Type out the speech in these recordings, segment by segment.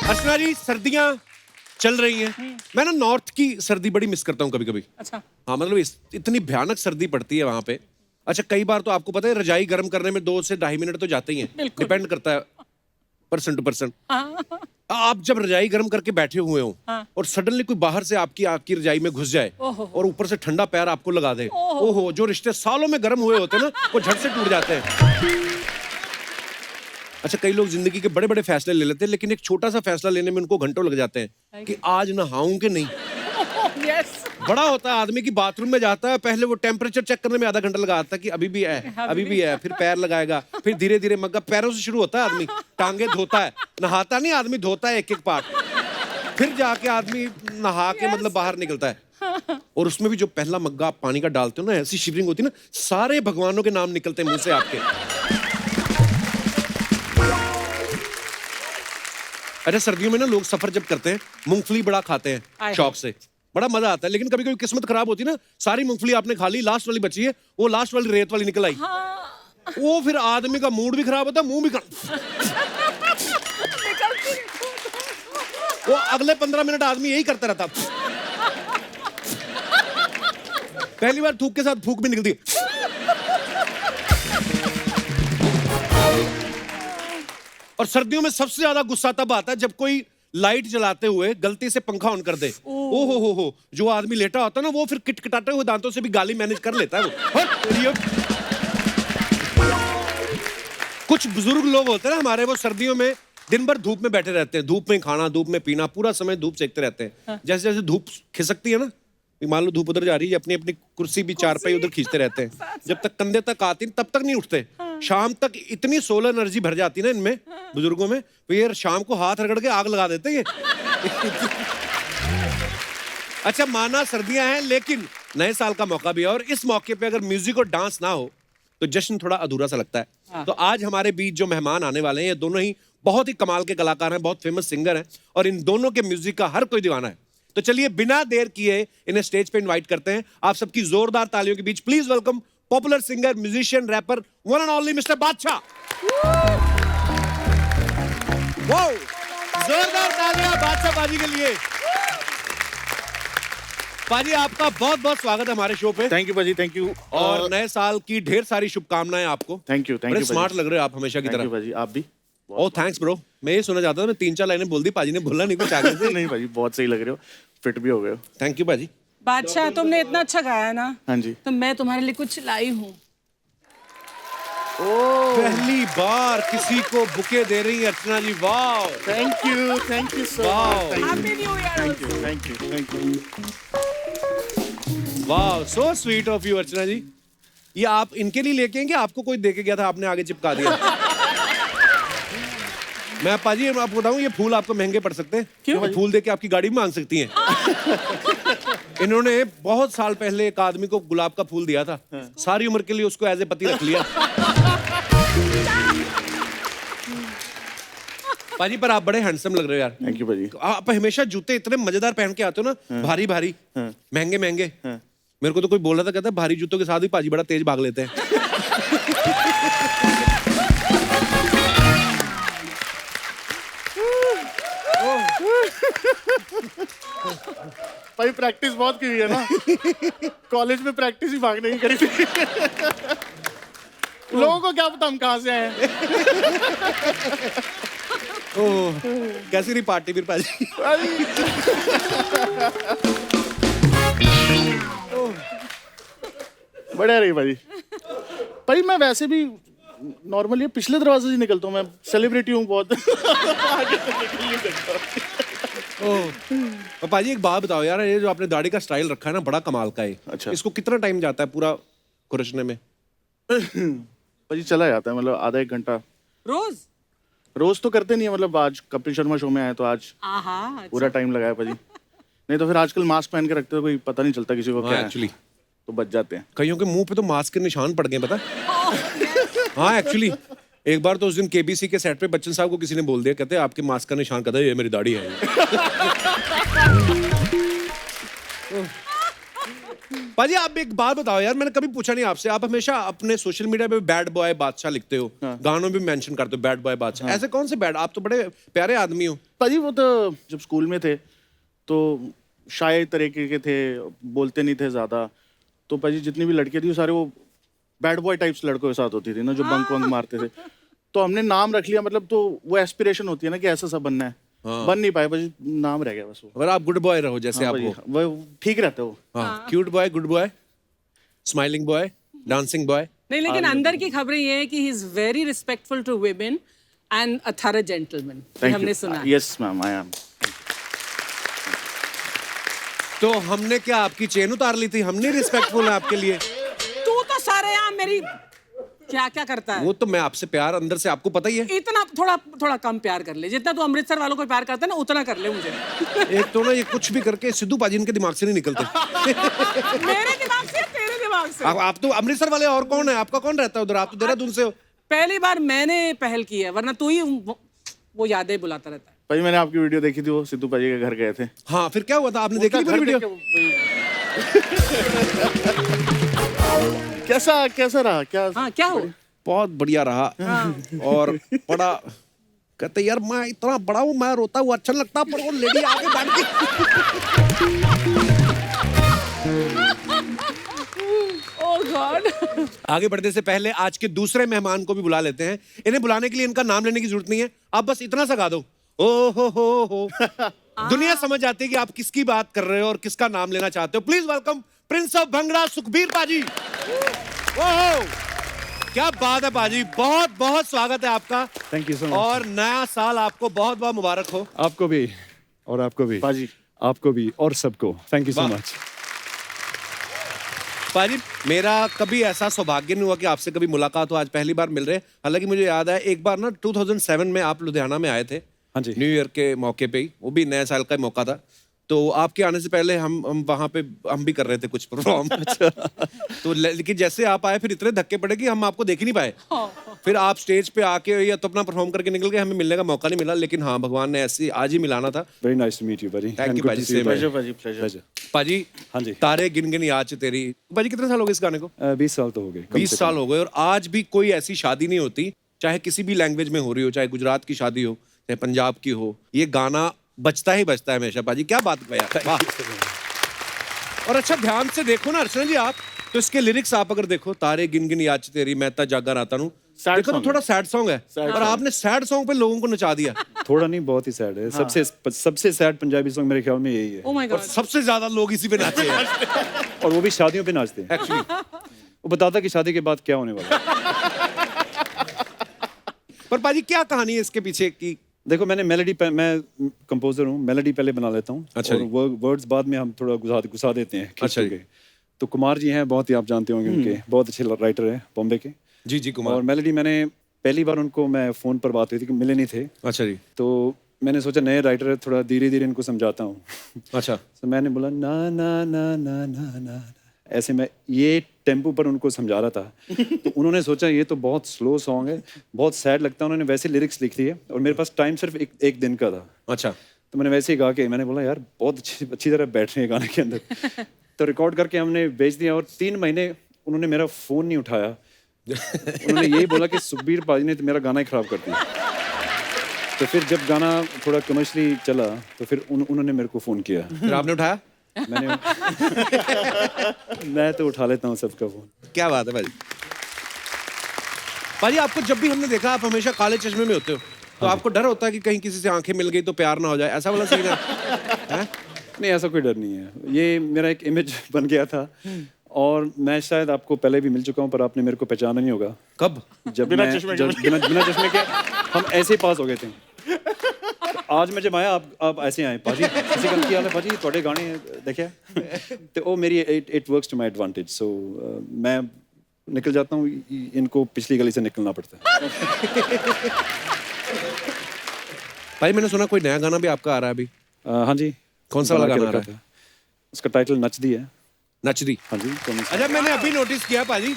अर्चना जी, सर्दियां चल रही हैं। मैं ना नॉर्थ की सर्दी बड़ी मिस करता हूँ कभी कभी। अच्छा। हाँ, मतलब इतनी भयानक सर्दी पड़ती है वहां पे। अच्छा, कई बार तो आपको पता है रजाई गर्म करने में 2 से ढाई मिनट तो जाते ही हैं। बिल्कुल। डिपेंड करता है पर्सन टू पर्सन। हाँ। आप जब रजाई गर्म करके बैठे हुए हो हाँ। और सडनली कोई बाहर से आपकी रजाई में घुस जाए ओहो। और ऊपर से ठंडा पैर आपको लगा दे, ओहो। ओहो, जो रिश्ते सालों में गर्म हुए होते हैं ना, वो झट से टूट जाते हैं। अच्छा, कई लोग जिंदगी के बड़े बड़े फैसले ले लेते हैं, लेकिन एक छोटा सा फैसला लेने में उनको घंटों लग जाते हैं कि आज नहाऊं कि नहीं। यस। बड़ा होता है आदमी की, बाथरूम में जाता है, पहले वो टेम्परेचर चेक करने में आधा घंटा लगाता है कि अभी भी है, अभी भी है, फिर पैर लगाएगा, फिर धीरे धीरे मग्गा, पैरों से शुरू होता है आदमी, टांगे धोता है, नहाता नहीं आदमी, धोता है एक एक पार्ट, फिर जाके आदमी नहा के मतलब बाहर निकलता है। और उसमें भी जो पहला मग्गा आप पानी का डालते हो ना, ऐसी शिवरिंग होती है ना, सारे भगवानों के नाम निकलते हैं मुंह से आपके। अच्छा, सर्दियों में ना लोग सफर जब करते हैं, मूंगफली बड़ा खाते हैं शौक से, बड़ा मजा आता है। लेकिन कभी कभी किस्मत खराब होती है ना, सारी मूंगफली आपने खा ली, लास्ट वाली बची है, वो लास्ट वाली रेत वाली निकल आई। हाँ। वो फिर आदमी का मूड भी खराब होता है, मुंह भी वो अगले 15 मिनट आदमी यही करता रहता। पहली बार थूक के साथ फूक भी निकलती। और सर्दियों में सबसे ज्यादा गुस्सा तब आता है जब कोई लाइट जलाते हुए गलती से पंखा ऑन कर दे। ओ हो, जो आदमी लेटा होता है ना, वो फिर किटकिटाते हुए दांतों से भी गाली मैनेज कर लेता है वो। कुछ बुजुर्ग लोग होते हैं ना हमारे, वो सर्दियों में दिन भर धूप में बैठे रहते हैं, धूप में खाना, धूप में पीना, पूरा समय धूप सेकते रहते हैं। हाँ। जैसे जैसे धूप खिसकती है ना, मान लो धूप उधर जा रही है, अपनी अपनी कुर्सी भी चारपाई उधर खींचते रहते हैं। जब तक कंधे तक आती तब तक नहीं उठते। शाम तक इतनी सोलर एनर्जी भर जाती ना इनमें, बुजुर्गों में, फिर शाम को हाथ रगड़ के आग लगा देते हैं। अच्छा, माना सर्दियां हैं, लेकिन नए साल का मौका भी है, और इस मौके पे अगर म्यूजिक और डांस ना हो तो जश्न थोड़ा अधूरा सा लगता है। तो आज हमारे बीच जो मेहमान आने वाले हैं, ये दोनों ही बहुत ही कमाल के कलाकार हैं, बहुत फेमस सिंगर हैं, और इन दोनों के म्यूजिक का हर कोई दीवाना है। तो चलिए बिना देर किए इन्हें स्टेज पे इनवाइट करते हैं। आप सबकी जोरदार तालियों के बीच please welcome popular singer, musician, rapper, one and only mister Badshah. Wow, जोरदार तालियां बादशाह पाजी के लिए। पाजी, आपका बहुत बहुत स्वागत है हमारे शो पे। Thank you paaji, thank you. और नए साल की ढेर सारी शुभकामनाएं आपको। थैंक यू, थैंक बड़े यू। स्मार्ट लग रहे हो आप हमेशा की तरह। पाजी, आप भी। ओह थैंक्स ब्रो। मैं ये सुना चाहता था, मैं 3-4 लाइनें बोल दी, पाजी ने बोला नहीं कुछ आगे से। नहीं पाजी, बहुत सही लग रहे हो, फिट भी हो गए हो। थैंक यू पाजी। बादशाह, तुमने इतना अच्छा गाया ना, हाँ जी। तो मैं तुम्हारे लिए कुछ लाई हूँ। पहली बार किसी को बुके दे रही है अर्चना जी, वाह। Thank you so Wow. Much. Happy new year. Thank you. वाह, सो स्वीट ऑफ यू अर्चना जी। ये आप इनके लिए लेके आएंगे, आपको कोई दे के गया था, आपने आगे चिपका दिया। मैं पाजी आपको बताऊं, ये फूल आपको महंगे पड़ सकते हैं। क्यों? ये फूल देके आपकी गाड़ी भी मांग सकती हैं। इन्होंने बहुत साल पहले एक आदमी को गुलाब का फूल दिया था, सारी उम्र के लिए उसको एज ए पति रख लिया। पाजी, पर आप बड़े हैंडसम लग रहे हो यार। थैंक यू पाजी। आप हमेशा जूते इतने मजेदार पहन के आते हो ना, भारी भारी, महंगे महंगे। मेरे को तो कोई बोल रहा था, कहता भारी जूतों के साथ भी पाजी बड़ा तेज भाग लेते हैं। भाई प्रैक्टिस बहुत की हुई है ना, कॉलेज में प्रैक्टिस ही भागने की करी थी। लोगों को क्या पता हम कहाँ से आए। ओह, कैसी रही पार्टी फिर पाजी? बढ़िया रही भाई। भाई मैं वैसे भी नॉर्मली पिछले दरवाजे से निकलता हूँ, मैं सेलिब्रिटी हूँ बहुत। आगे तो निकल नहीं सकता। ओह, पाजी एक बात बताओ यार, ये जो आपने दाढ़ी का स्टाइल रखा है ना, बड़ा कमाल का है। अच्छा। इसको कितना टाइम जाता है पूरा खुरचने में? भाई चला जाता है, मतलब आधा एक घंटा। रोज तो करते नहीं है, मतलब आज कपिल शर्मा शो में आए तो आज पूरा टाइम लगाया भाजी। नहीं तो फिर आजकल मास्क पहन के रखते हो, कोई पता नहीं चलता किसी को क्या है, एक्चुअली तो बच जाते हैं। कईयों के मुंह पे तो मास्क के निशान पड़ गए, पता? हाँ एक्चुअली, एक बार तो उस दिन केबीसी के सेट पे बच्चन साहब को किसी ने बोल दिया, कहते आपके मास्क का निशान, कहता ये मेरी दाढ़ी है। पाजी आप एक बात बताओ यार, मैंने कभी पूछा नहीं आपसे, आप हमेशा अपने सोशल मीडिया पे बैड बॉय बादशाह लिखते हो, गानों में भी मेंशन करते हो बैड बॉय बादशाह, ऐसे कौन से बैड? आप तो बड़े प्यारे आदमी हो। पाजी वो तो जब स्कूल में थे तो शाय तरीके के थे, बोलते नहीं थे ज्यादा, तो पाजी जितनी भी लड़कियां थी वो सारे वो बैड बॉय टाइप्स लड़कों के साथ होती थी ना, जो बंक वंक मारते थे। तो हमने नाम रख लिया, मतलब तो वो एस्पिरेशन होती है ना कि ऐसा सब बनना है, बन नहीं पाए, बस नाम रह गया बस वो। अगर आप गुड बॉय रहो जैसे आप हो, वो ठीक रहता है वो। हाँ, cute boy, good boy, smiling boy, dancing boy. नहीं, लेकिन अंदर की खबरें ये है कि he is very respectful to women and a thorough gentleman, हमने सुना। Yes ma'am, I am. तो हमने क्या आपकी चेन उतार ली थी? हमने रिस्पेक्टफुल है आपके लिए। तू तो सारे यहाँ मेरी क्या क्या करता है। वो तो मैं आपसे प्यार अंदर से, आपको पता ही है। इतना थोड़ा कम प्यार कर ले, जितना तू अमृतसर वालों को प्यार करता है ना उतना कर ले मुझे। एक तो ना ये कुछ भी करके सिद्धू पाजी इनके दिमाग से नहीं निकलते। मेरे दिमाग से, तेरे दिमाग से। आप तो अमृतसर वाले, और कौन है आपका? कौन रहता है उधर? आप तो देहरादून से हो। पहली बार मैंने पहल की है, वरना तू ही वो यादें बुलाता रहता है। भाई मैंने आपकी वीडियो देखी थी, वो सिद्धू पाजी के घर गए थे। हाँ, फिर क्या हुआ था? आपने देखी पूरी वीडियो? कैसा रहा? क्या हो? बहुत बढ़िया रहा। और बड़ा कहते यार मैं इतना बड़ा हूँ, मैं रोता हुआ अच्छा लगता, पर वो लेडी आगे बढ़ के ओह गॉड। आगे बढ़ने से पहले आज के दूसरे मेहमान को भी बुला लेते हैं। इन्हें बुलाने के लिए इनका नाम लेने की जरूरत नहीं है, आप बस इतना सा गा दो, ओ हो। दुनिया समझ जाती है कि आप किसकी बात कर रहे हो और किसका नाम लेना चाहते हो। Please welcome Prince of bhangra Sukhbir पाजी। ओह क्या बात है पाजी, बहुत बहुत स्वागत है आपका। Thank you so much. और नया साल आपको बहुत बहुत मुबारक हो। आपको भी, और आपको भी पाजी, आपको भी, और सबको थैंक यू सो मच। पाजी मेरा कभी ऐसा सौभाग्य नहीं हुआ कि आपसे कभी मुलाकात हो, आज पहली बार मिल रहे हैं। हालांकि मुझे याद है एक बार ना 2007 में आप लुधियाना में आए थे। हाँ जी। न्यू ईयर के मौके पे ही, वो भी नए साल का मौका था। तो आपके आने से पहले हम वहाँ पे हम भी कर रहे थे कुछ परफॉर्म। अच्छा। तो लेकिन जैसे आप आए फिर इतने धक्के पड़े कि हम आपको देख ही नहीं पाए। फिर आप स्टेज पे आके या तो अपना परफॉर्म करके निकल गए, हमें मिलने का मौका नहीं मिला। लेकिन हाँ, भगवान ने ऐसे आज ही मिलाना था। Very nice to meet you paaji. Thank you paaji. Pleasure paaji, pleasure. Paaji हाँ जी। तारे गिन गिन याद तेरी। पाजी कितने साल हो गए इस गाने को? 20 साल तो हो गए। 20 साल हो गए। और आज भी कोई ऐसी शादी नहीं होती, चाहे किसी भी लैंग्वेज में हो रही हो, चाहे गुजरात की शादी हो, चाहे पंजाब की हो, ये गाना बचता ही बचता है हमेशा। पाजी क्या बात है यार। और अच्छा ध्यान से देखो ना अर्चना जी आप, तो इसके लिरिक्स आप अगर देखो, तारे गिन गिन याद तेरी, मैं ता जागा राता हूं, देखो तो थोड़ा सैड सॉन्ग है, और आपने सैड सॉन्ग पे लोगों को नचा दिया। थोड़ा नहीं, बहुत ही सैड है। सबसे सैड पंजाबी सॉन्ग मेरे ख्याल में यही है। Oh my God. सबसे ज्यादा लोग इसी पे नाचे हैं। और वो भी शादियों पे नाचते हैं एक्चुअली। वो बताता कि शादी के बाद क्या होने वाला है। पर पाजी क्या कहानी है इसके पीछे की? देखो मैं कंपोजर हूँ, मेलोडी पहले बना लेता हूँ। अच्छा और वर्ड्स बाद में हम थोड़ा घुसा देते हैं। अच्छा जी। तो कुमार जी हैं, बहुत ही आप जानते होंगे उनके, बहुत अच्छे राइटर हैं बॉम्बे के। जी जी कुमार। और मेलोडी मैंने पहली बार उनको मैं फ़ोन पर बात हुई थी कि मिले नहीं थे। अच्छा जी। तो मैंने सोचा नए राइटर है, थोड़ा धीरे धीरे इनको समझाता हूँ। अच्छा। तो मैंने बोला ना ना ना ना ना ना, ऐसे मैं ये टेम्पो पर उनको समझा रहा था। तो उन्होंने सोचा ये तो बहुत स्लो सॉन्ग है, बहुत सैड लगता है। उन्होंने वैसे लिरिक्स लिख दिए और मेरे पास टाइम सिर्फ एक दिन का था। अच्छा। तो मैंने वैसे ही गा के, मैंने बोला यार बहुत अच्छी तरह बैठ रहे हैं गाने के अंदर। तो रिकॉर्ड करके हमने भेज दिया और 3 महीने उन्होंने मेरा फ़ोन नहीं उठाया। उन्होंने यही बोला कि सुखबीर पाजी ने तो मेरा गाना ही ख़राब कर दिया। तो फिर जब गाना थोड़ा कमर्शियली चला तो फिर उन्होंने मेरे को फ़ोन किया। फिर आपने उठाया? मैं तो उठा लेता हूँ सबका फ़ोन। क्या बात है भाई। पाजी आपको जब भी हमने देखा, आप हमेशा काले चश्मे में होते हो, तो आपको डर होता है कि कहीं किसी से आंखें मिल गई तो प्यार ना हो जाए, ऐसा वाला सीन है? नहीं, ऐसा कोई डर नहीं है। ये मेरा एक इमेज बन गया था और मैं शायद आपको पहले भी मिल चुका हूँ, पर आपने मेरे को पहचाना नहीं होगा। कब? जब बिना चश्मे के हम ऐसे ही पास हो गए थे। आज मैं जब आया, आप ऐसे आए, पाजी ऐसे गल की हाल है पाजी, थोड़े गाने देखे तो वो मेरी it works to my advantage. So मैं निकल जाता हूँ, इनको पिछली गली से निकलना पड़ता है। भाई मैंने सुना कोई नया गाना भी आपका आ रहा है अभी? हाँ जी। कौन सा वाला गाना आ रहा है? उसका टाइटल नच दी है। नच दी? हाँ जी। अच्छा, मैंने अभी नोटिस किया पाजी,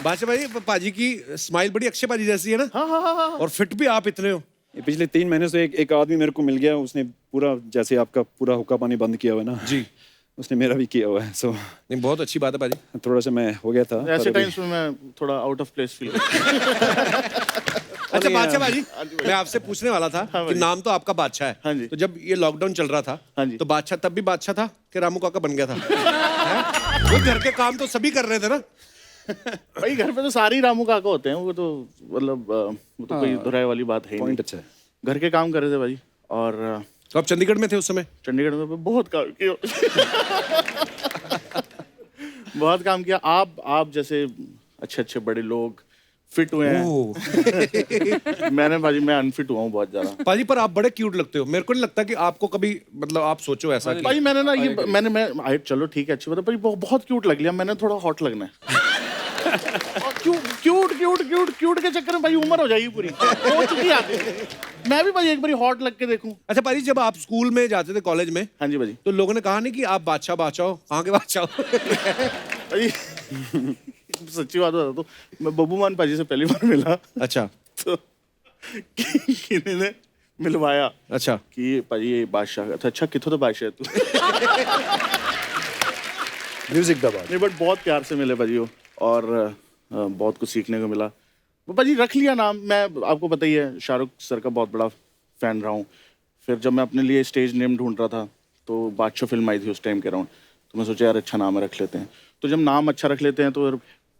बादशाह भाई, पाजी की स्माइल बड़ी अक्षय पाजी जैसी है ना। और फिट भी आप इतने हो। पिछले 3 महीने से एक आदमी मेरे को मिल गया, उसने पूरा जैसे आपका पूरा हुक्का पानी बंद किया हुआ है ना जी, उसने मेरा भी किया हुआ है, सो नहीं, बहुत अच्छी बात है पाजी। थोड़ा सा मैं हो गया था। ऐसे पर अभी- टाइम्स में मैं थोड़ा आउट ऑफ प्लेस फील अच्छा बादशाह बाजी, मैं आपसे पूछने वाला था कि नाम तो आपका बादशाह है। हाँ जी। तो जब ये लॉकडाउन चल रहा था, हाँ जी। तो बादशाह तब भी बादशाह था कि रामू काका बन गया था? हैं? वो घर के काम तो सभी कर रहे थे ना। भाई घर पे तो सारे ही रामू काका होते हैं, वो तो मतलब वो तो कोई दुराई वाली बात है ही पॉइंट नहीं। अच्छा है। घर के काम कर रहे थे भाई, और तो आप चंडीगढ़ में थे उस समय? चंडीगढ़ में बहुत काम किया। बहुत काम किया। आप जैसे अच्छे अच्छे बड़े लोग फिट हुए हैं। मैं अनफिट हुआ हूँ बहुत ज्यादा। पाजी पर आप बड़े क्यूट लगते हो, मेरे को नहीं लगता कि आपको कभी मतलब आप सोचो ऐसा कि भाई मैंने ना ये मैं चलो ठीक है अच्छी बात है, पर बहुत क्यूट लग लिया। मैंने थोड़ा हॉट लगना है। क्यूट के चक्कर में भाई उम्र हो जाएगी पूरी, हो चुकी है आगे। मैं भी भाई एक बार हॉट लग के देखूं। अच्छा पाजी, जब आप स्कूल में जाते थे, कॉलेज में, हाँ जी भाई। तो लोगों ने कहा नहीं कि आप बादशाह बादशाह हो? कहाँ के बादशाह हो? भाई सच्ची बात बता तो मैं बब्बू मान पाजी से पहली बार मिला, अच्छा तो किन्हीं ने मिलवाया अच्छा। कि पाजी ये बादशाह था। अच्छा किथों तो बादशाह है तू। म्यूजिक दबा। नहीं बट बहुत प्यार से मिले भाजी वो, और बहुत कुछ सीखने को मिला। वो भाजी रख लिया नाम। मैं आपको पता ही है शाहरुख सर का बहुत बड़ा फैन रहा हूँ। फिर जब मैं अपने लिए स्टेज नेम ढूंढ रहा था, तो बादशाह फिल्म आई थी उस टाइम के अराउंड, तो मैं सोचा यार अच्छा नाम रख लेते हैं। तो जब नाम अच्छा रख लेते हैं तो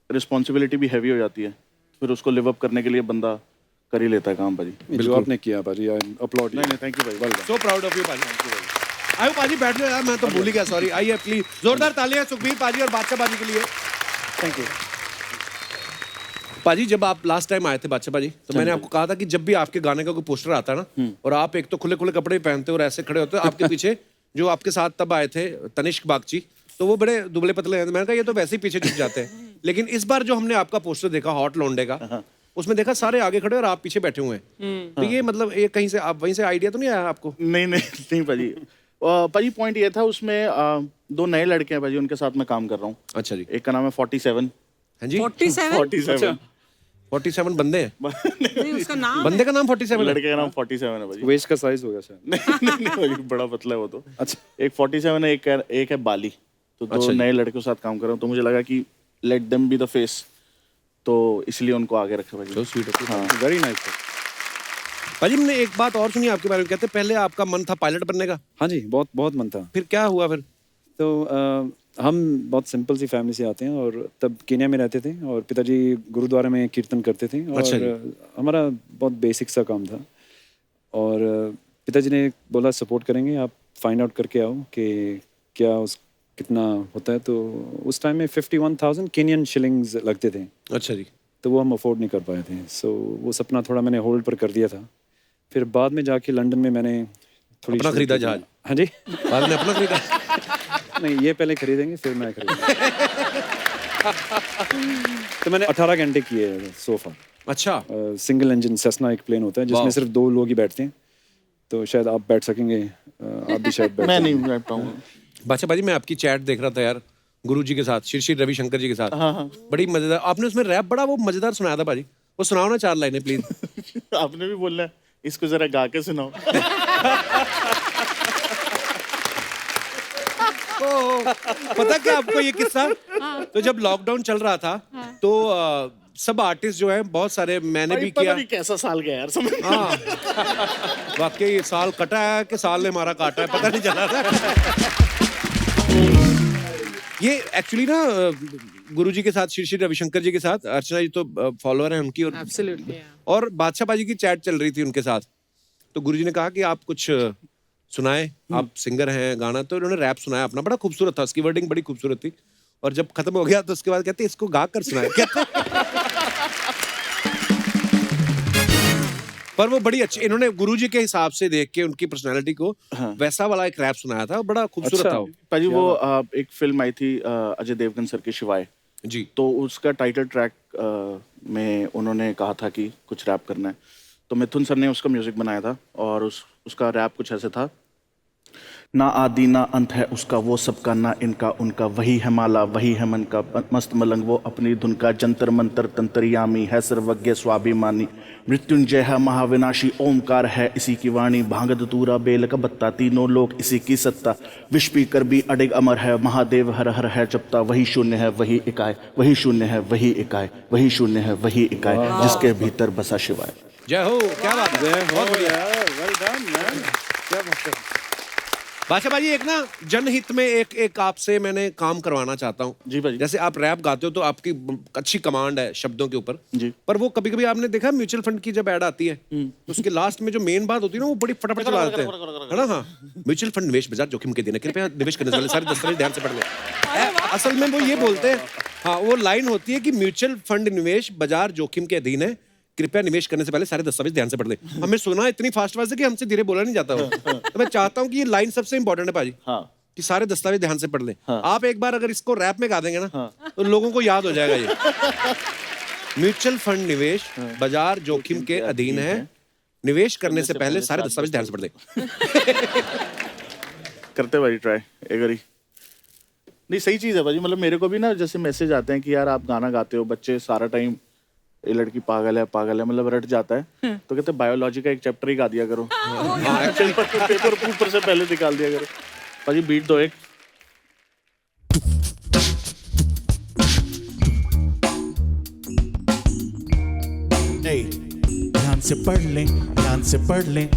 रिस्पॉन्सिबिलिटी भी हैवी हो जाती है, फिर उसको लिव अप करने के लिए बंदा कर ही लेता है काम भाजी। जो आपने किया पाजी, आई अपलॉड। नहीं थैंक यू भाई। सो प्राउड ऑफ यू पाजी। आयो पाजी बैठ लो यार, मैं तो भूल ही गया, सॉरी। आइए प्लीज, जोरदार तालियां सुखबीर पाजी और बादशाह पाजी के लिए। Thank you. पाजी जब आप लास्ट टाइम आए थे बादशाह पाजी, तो मैंने आपको कहा था कि जब भी आपके गाने का कोई पोस्टर आता है ना, और आप एक तो खुले खुले कपड़े पहनते हो और ऐसे खड़े होते हो, आपके पीछे जो आपके साथ तब आए थे तनिष्क बागची, तो वो बड़े दुबले पतले हैं। मैंने कहा ये तो वैसे ही पीछे झुक जाते हैं। लेकिन इस बार जो हमने आपका पोस्टर देखा हॉट लौंडे का, उसमें देखा सारे आगे खड़े और आप पीछे बैठे हुए हैं। तो ये मतलब ये कहीं से आप वहीं से आइडिया तो नहीं आया आपको? नहीं भाजी। भाजी पॉइंट ये था उसमें, दो नए लड़के हैं भाजी, उनके साथ मैं काम कर रहा हूँ। अच्छा जी। एक का नाम है 47। हाँ जी। 47? 47 बंदे हैं? नहीं, उसका नाम बंदे का नाम 47 है? लड़के का नाम 47 है भाजी। वेस्ट का साइज हो गया शायद। नहीं भाजी, बड़ा पतला है वो तो। अच्छा। एक 47 है, एक है बाली। तो दो अच्छा जी। नए लड़कों के साथ काम कर रहा हूँ, तो मुझे लगा कि let them be the face, तो इसलिए उनको आगे रखा भाजी। तो स्वीट ऑफ यू। हाँ वेरी नाइस। पाजी हमने एक बात और सुनी आपके बारे में, कहते पहले आपका मन था पायलट बनने का, हाँ जी, बहुत बहुत मन था। फिर क्या हुआ फिर? तो हम बहुत सिंपल सी फैमिली से आते हैं, और तब केन्या में रहते थे, और पिताजी गुरुद्वारा में कीर्तन करते थे, और अच्छा जी। हमारा बहुत बेसिक सा काम था। और पिताजी ने बोला सपोर्ट करेंगे, आप फाइंड आउट करके आओ कि क्या उस कितना होता है। तो उस टाइम में 51,000 केनियन शिलिंग्स लगते थे, अच्छा जी। तो वो हम अफोर्ड नहीं कर पाए थे। सो वो सपना थोड़ा मैंने होल्ड पर कर दिया था। फिर बाद में जाके लंदन में मैंने थोड़ी अपना खरीदा जहाज? हाँ जी। बाद में अपना खरीदा? नहीं, ये पहले खरीदेंगे फिर मैं खरीदूंगा। तो मैंने 18 घंटे किए सोफा। अच्छा। सिंगल इंजन सेस्ना एक प्लेन होता है जिसमें वाह। सिर्फ 2 लोग ही बैठते हैं, तो शायद आप बैठ सकेंगे, आप भी शायद बैठ मैं सकेंगे। नहीं बैठ पाऊंगा। बादशाह भाजी मैं आपकी चैट देख रहा था यार, गुरु जी के साथ, श्री रविशंकर जी के साथ। हाँ। बड़ी मजेदार आपने उसमें रैप बड़ा वो मजेदार सुनाया था भाजी, वो सुनाओ ना 4 लाइनें प्लीज। आपने भी बोलना है, इसको जरा गा के सुनाओ। पता क्या आपको ये किस्सा? तो जब लॉकडाउन चल रहा था, तो सब आर्टिस्ट जो है बहुत सारे, मैंने भी पता किया। नहीं कैसा साल गया यार, समझ। हाँ वाकई ये साल कटा है कि साल ने हमारा काटा है, पता नहीं चला था। ये एक्चुअली ना गुरुजी के साथ, श्री रविशंकर जी के साथ, अर्चना जी तो फॉलोअर हैं उनकी, और Absolutely, yeah. और बादशाह बाजी की चैट चल रही थी उनके साथ। तो गुरुजी ने कहा कि आप कुछ सुनाए, आप सिंगर हैं, गाना। तो उन्होंने रैप सुनाया अपना, बड़ा खूबसूरत था, उसकी वर्डिंग बड़ी खूबसूरत थी। और जब खत्म हो गया तो उसके बाद कहते इसको गा कर सुनाया। कहते पर वो बड़ी अच्छी, इन्होंने गुरुजी के हिसाब से देख के उनकी पर्सनालिटी को वैसा वाला एक रैप सुनाया था, बड़ा खूबसूरत था वो। पाजी वो एक फिल्म आई थी अजय देवगन सर की शिवाय जी। तो उसका टाइटल ट्रैक में उन्होंने कहा था कि कुछ रैप करना है, तो मिथुन सर ने उसका म्यूजिक बनाया था, और उसका रैप कुछ ऐसे था। ना आदि ना अंत है उसका, वो सबका ना इनका उनका, वही है माला वही है मन का मस्त मलंग, वो अपनी धुन का जंतर मंतर तंत्रियामी है, सर्वज्ञ स्वाभिमानी, मृत्युंजय है महाविनाशी, ओमकार है इसी की वाणी, भांग धतूरा बेल का बत्ता, तीनों लोग इसी की सत्ता, विष पी कर भी अडिग अमर है, महादेव हर हर है जपता, वही शून्य है वही इकाय, वही शून्य है वही इकाय, वही शून्य है वही इकाय, जिसके भीतर बसा शिवाय। जय हो, क्या बात है, बहुत बढ़िया, वेल डन मैन, क्या बात है। बादशाह भाई एक ना जनहित में एक आपसे मैंने काम करवाना चाहता हूँ। जी भाई। जैसे आप रैप गाते हो तो आपकी अच्छी कमांड है शब्दों के ऊपर जी। पर वो कभी कभी आपने देखा म्यूचुअल फंड की जब ऐड आती है तो उसके लास्ट में जो मेन बात होती है ना वो बड़ी फटाफट चला देते हैं, है ना। हाँ, म्यूचुअल फंड निवेश बाजार जोखिम के दिन कृपया निवेश करने से पहले सारे दस्तावेज ध्यान से पढ़ लें। असल में वो ये बोलते हैं, हाँ वो लाइन होती है कि म्यूचुअल फंड निवेश बाजार जोखिम के अधीन है, कृपया निवेश करने से पहले सारे दस्तावेज ध्यान से पढ़ ले। हमें सुना इतनी फास्ट है कि हमसे धीरे बोला नहीं जाता हो। तो मैं चाहता हूँ कि ये लाइन सबसे इंपॉर्टेंट है भाजी, कि सारे दस्तावेज ध्यान से पढ़ ले। आप एक बार अगर इसको रैप में गा देंगे ना तो लोगों को याद हो जाएगा ये। म्यूचुअल फंड निवेश बाजार जोखिम के अधीन है, निवेश करने से पहले सारे दस्तावेज ध्यान से पढ़ ले। करते भाई ट्राई एक बारी। नहीं सही चीज है भाजी, मतलब मेरे को भी ना जैसे मैसेज आते हैं कि यार आप गाना गाते हो, बच्चे सारा टाइम ये लड़की पागल है मतलब रट जाता है, तो कहते बायोलॉजी का एक चैप्टर ही गा दिया करो, पेपर से पहले निकाल दिया करो। भाजी बीट दो एक। ध्यान से पढ़ लें, ध्यान से पढ़ लें,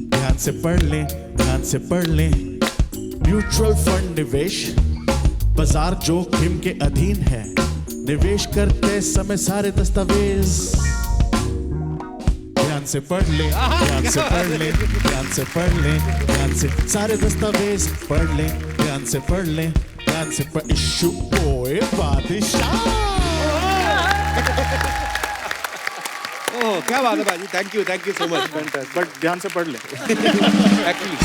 ध्यान से पढ़ लें, ध्यान से पढ़ लें। म्यूचुअल फंड निवेश बाजार जोखिम के अधीन है, निवेश करते समय सारे दस्तावेज ध्यान से पढ़ ले, ध्यान से पढ़ ले, ध्यान से पढ़ ले, ध्यान से सारे दस्तावेज पढ़ ले, ध्यान से पढ़ ले, ध्यान से पढ़। इशू ओए बादशाह। ओह क्या बात है बाजी, thank you so much. But ध्यान से पढ़ ले। एक्चुअली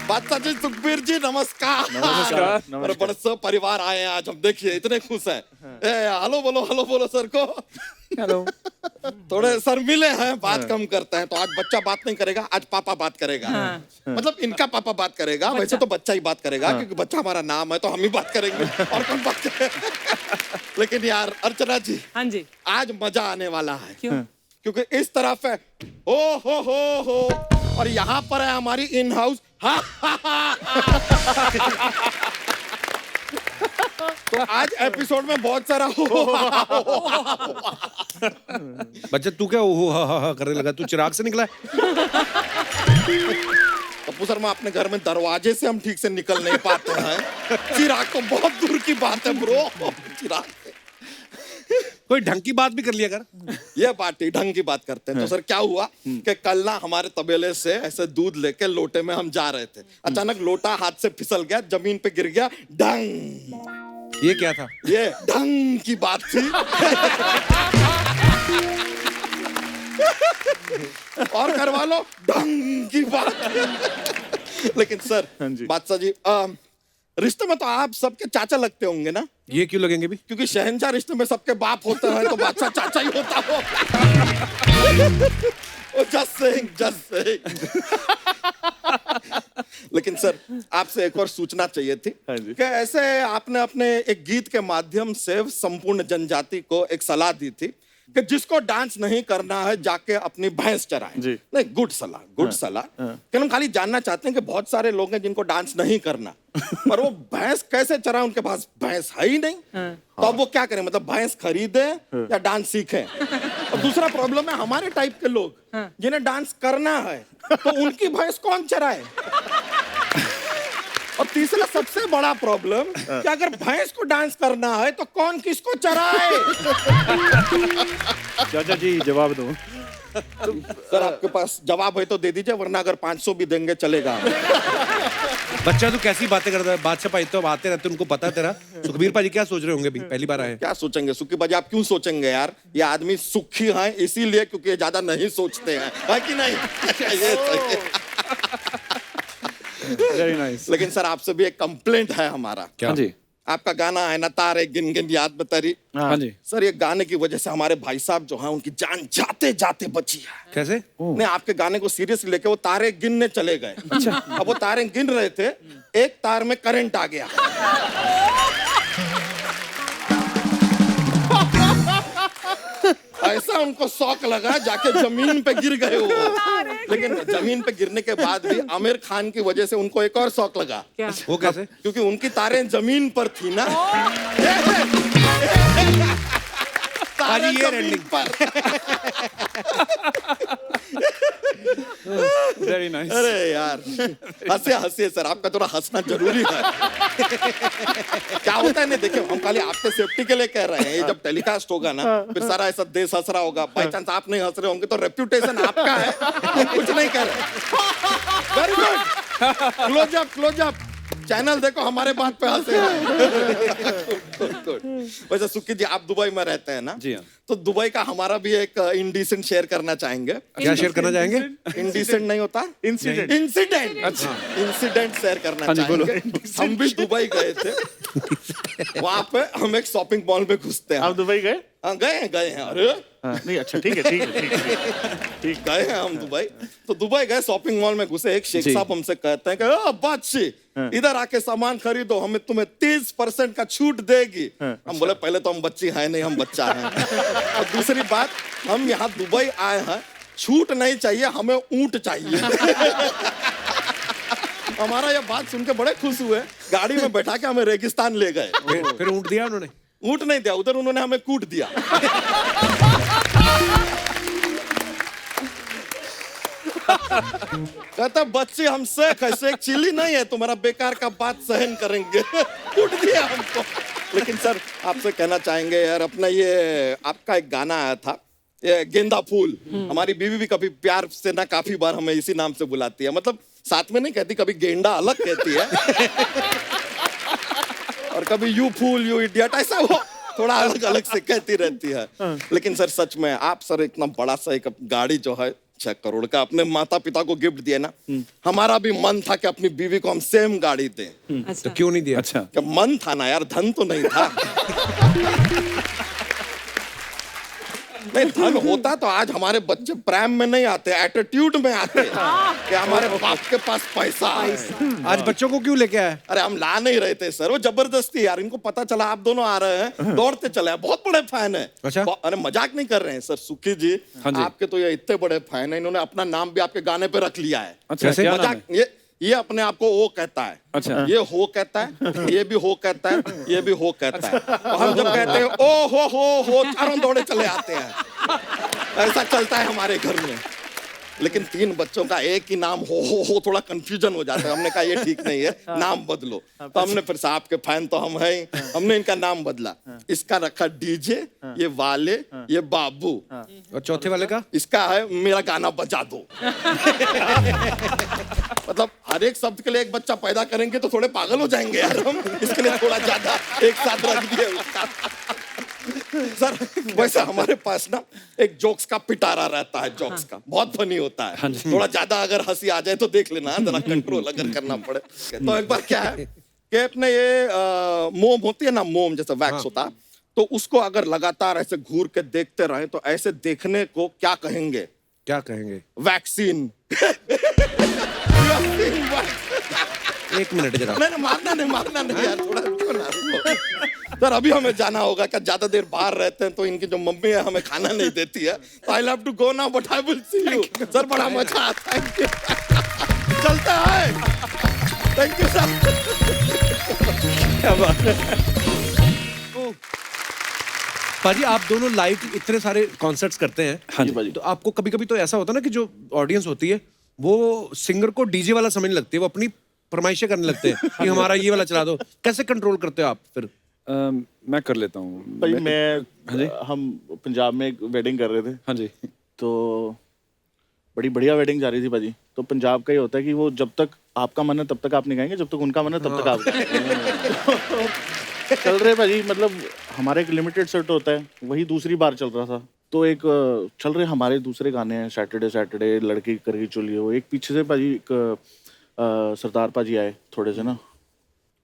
बादशाह जी, सुखबीर जी नमस्कार। नमस्कार। और बड़े सब परिवार आए हैं आज, हम देखिए इतने खुश हैं। हेलो बोलो सर को। हेलो। थोड़े सर मिले हैं, बात कम करते हैं, तो आज बच्चा बात नहीं करेगा, आज पापा बात करेगा। मतलब इनका पापा बात करेगा, वैसे तो बच्चा ही बात करेगा क्योंकि बच्चा हमारा नाम है, तो हम ही बात करेंगे और कौन बात करेगा। लेकिन यार अर्चना जी, हाँ जी, आज मजा आने वाला है। क्यों? क्योंकि इस तरफ है ओ हो और यहाँ पर है हमारी इन हाउस तो आज एपिसोड में बहुत सारा बच्चा तू क्या ओहो हा करने लगा, तू चिराग से निकला है? पप्पू शर्मा, अपने घर में दरवाजे से हम ठीक से निकल नहीं पाते हैं, चिराग तो बहुत दूर की बात है ब्रो। चिराग कोई ढंग की बात भी कर लिया कर। ये बात ही ढंग की बात करते हैं। तो सर क्या हुआ कि कल ना हमारे तबेले से ऐसे दूध लेके लोटे में हम जा रहे थे, अचानक लोटा हाथ से फिसल गया, जमीन पे गिर गया, ढंग। ये क्या था? ये ढंग की बात थी। और करवा लो ढंग की बात। लेकिन सर बादशाह जी, रिश्ते में तो आप सबके चाचा लगते होंगे ना? ये क्यों लगेंगे भी? क्योंकि शहंशाह रिश्ते में सबके बाप होते हैं, तो बादशाह चाचा ही होता हो। Just saying. लेकिन सर आपसे एक और सूचना चाहिए थी कि ऐसे आपने अपने एक गीत के माध्यम से संपूर्ण जनजाति को एक सलाह दी थी कि जिसको डांस नहीं करना है जाके अपनी भैंस चराए। नहीं, गुड सलाह। कि हम खाली जानना चाहते हैं कि बहुत सारे लोग हैं जिनको डांस नहीं करना, पर वो भैंस कैसे चराए, उनके पास भैंस है ही नहीं। तो अब वो क्या करें, मतलब भैंस खरीदे या डांस सीखें? और दूसरा प्रॉब्लम है हमारे टाइप के लोग जिन्हें डांस करना है, तो उनकी भैंस कौन चराए? और तीसरा सबसे बड़ा प्रॉब्लम कि अगर भैंस को डांस करना है तो कौन किसको चराए? चाचा जी जवाब दो। सर आपके पास जवाब है तो दे दीजिए, वरना अगर 500 भी देंगे चलेगा। बच्चा तू कैसी बातें करता है? बादशाह भाई तो आते रहते, उनको पता है तेरा। सुखबीर पाजी क्या सोच रहे होंगे भी, पहली बार आए? क्या सोचेंगे सुखी बाजी, आप क्यों सोचेंगे यार? ये आदमी सुखी है इसीलिए क्योंकि ये ज्यादा नहीं सोचते हैं, है कि नहीं? ये वेरी नाइस। लेकिन सर आपसे भी एक कंप्लेंट है हमारा। क्या? हाँ जी, आपका गाना है ना तारे गिन गिन याद बतरी। हाँ जी। सर ये गाने की वजह से हमारे भाई साहब जो हैं उनकी जान जाते जाते बची है। कैसे? नहीं आपके गाने को सीरियसली लेके वो तारे गिनने चले गए। अच्छा। अब वो तारे गिन रहे थे, एक तार में करंट आ गया। ऐसा उनको शौक लगा, जाके जमीन पे गिर गए वो। लेकिन जमीन पे गिरने के बाद भी आमिर खान की वजह से उनको एक और शौक लगा। क्या? वो कैसे? क्योंकि उनकी तारें जमीन पर थी ना। तारें ये जमीन पर। Very nice. अरे यार हंसे हंसे सर, आपका थोड़ा हंसना जरूरी है। क्या होता है नहीं, देखिए हम खाली आपके सेफ्टी के लिए कह रहे हैं। ये जब टेलीकास्ट होगा ना, फिर सारा ऐसा देश हंस रहा होगा, बाई चांस आप नहीं हंस रहे होंगे तो रेप्यूटेशन आपका है, हम कुछ नहीं कर रहे। Very good, close up channel देखो, हमारे बात पे हंसे। वैसे सुक्की जी आप दुबई में रहते हैं ना? जी हाँ। तो दुबई का हमारा भी एक इंडिसेंट शेयर करना चाहेंगे। क्या शेयर करना चाहेंगे? इंडिसेंट नहीं होता, इंसिडेंट। इंसिडेंट शेयर करना चाहेंगे। हम भी दुबई गए थे, वहां पे हम एक शॉपिंग मॉल में घुसते हैं। आप दुबई गए? हाँ गए हैं। अरे नहीं अच्छा ठीक है। गए हैं हम दुबई। तो दुबई गए, शॉपिंग मॉल में घुसे, एक शेख साहब हमसे कहते हैं कि ओ बादशाह इधर आके सामान खरीदो, हमें तुम्हें 30% का छूट देगी। हम बोले पहले तो हम बच्ची हैं नहीं, हम बच्चा हैं। और दूसरी बात, हम यहाँ दुबई आए हैं, छूट नहीं चाहिए, हमें ऊंट चाहिए। हमारा ये बात सुन के बड़े खुश हुए, गाड़ी में बैठा के हमें रेगिस्तान ले गए। फिर ऊँट दिया उन्होंने? ऊंट नहीं दिया, उधर उन्होंने हमें कूट दिया। कहता बच्चे हमसे कैसे चिल्ली नहीं है, तुम्हारा बेकार का बात सहन करेंगे। कूट दिया हमको। लेकिन सर आपसे कहना चाहेंगे यार, अपना ये आपका एक गाना आया था, ये गेंदा फूल। हमारी बीवी भी कभी प्यार से ना काफी बार हमें इसी नाम से बुलाती है, मतलब साथ में नहीं कहती, कभी गेंडा अलग कहती है और कभी यू फूल यू इडियट, ऐसा वो थोड़ा अलग अलग से कहती रहती है। लेकिन सर सच में आप सर इतना बड़ा सा एक गाड़ी जो है 6 करोड़ का अपने माता पिता को गिफ्ट दिया ना, हमारा भी मन था कि अपनी बीवी को हम सेम गाड़ी दें। तो क्यों नहीं दिया? अच्छा, कि मन था ना यार, धन तो नहीं था। नहीं धन होता तो आज हमारे बच्चे प्रेम में नहीं आते, एटीट्यूड में आते कि हमारे बाप के पास पैसा है। आज बच्चों को क्यों लेके आया? अरे हम ला नहीं रहे थे सर, वो जबरदस्ती यार, इनको पता चला आप दोनों आ रहे हैं, दौड़ते चले आए। बहुत बड़े फैन है। अच्छा? अरे मजाक नहीं कर रहे हैं सर, सुखी जी, हाँ जी। आपके तो ये इतने बड़े फैन है, इन्होंने अपना नाम भी आपके गाने पे रख लिया है। अच्छा, क्या नाम मजाक, है? ये अपने आप को वो कहता है। अच्छा। ये हो कहता है, ये भी हो कहता है, ये भी हो कहता है। तो हम जब कहते हैं ओ हो, चारों दौड़े चले आते हैं। ऐसा चलता है हमारे घर में। लेकिन 3 बच्चों का एक ही नाम हो थोड़ा कंफ्यूजन हो जाता है। हमने कहा ये ठीक नहीं है, नाम बदलो। तो हमने फिर साहब के फैन तो हम हैं, हमने इनका नाम बदला। इसका रखा डीजे, ये वाले, ये बाबू। और चौथे वाले का? इसका है मेरा गाना बजा दो। मतलब हर एक शब्द के लिए एक बच्चा पैदा करेंगे तो थोड़े पागल हो जाएंगे यार हम, इसके लिए थोड़ा ज्यादा एक साथ रख दिए उसका। सर वैसे हमारे पास ना एक जोक्स का पिटारा रहता है, जोक्स का बहुत फनी होता है। थोड़ा ज्यादा अगर हंसी आ जाए तो देख लेना, जरा कंट्रोल अगर करना पड़े। तो एक बार क्या है कि अपने ये मोम होती है ना, मोम जैसे वैक्स होता है, तो उसको अगर लगातार ऐसे घूर के देखते रहे तो ऐसे देखने को क्या कहेंगे? क्या कहेंगे? वैक्सीन। 1 मिनट जरा। नहीं मारना नहीं यार, थोड़ा रुको ना, रुको। सर अभी हमें जाना होगा, क्या ज्यादा देर बाहर रहते हैं तो इनकी जो मम्मी है हमें खाना नहीं देती है, तो I have to go now but I will see you. Sir बड़ा मजा आता है, थैंक यू। चलता है, थैंक यू सर। क्या बात है। पाजी आप दोनों लाइव इतने सारे कॉन्सर्ट्स करते हैं। हाँ जी। तो आपको कभी कभी तो ऐसा होता है ना कि जो ऑडियंस होती है वो सिंगर को डीजे वाला समझने लगती है, वो अपनी फरमाइशें करने लगते हैं कि हमारा ये वाला चला दो। कैसे कंट्रोल करते हो आप फिर? मैं कर लेता हूँ भाई हम पंजाब में एक वेडिंग कर रहे थे। हाँ जी। तो बड़ी बढ़िया वेडिंग जा रही थी भाजी। तो पंजाब का ये होता है कि वो जब तक आपका मन है तब तक आप नहीं गाएंगे, जब तक उनका मन है तब तक आप चल रहे भाजी। मतलब हमारा एक लिमिटेड सेट होता है, वही दूसरी बार चल रहा था। तो एक चल रहे हमारे दूसरे गाने हैं, सैटरडे सैटरडे, लड़की करगी चुलियो। एक पीछे से भाजी एक सरदार पाजी आए थोड़े से ना,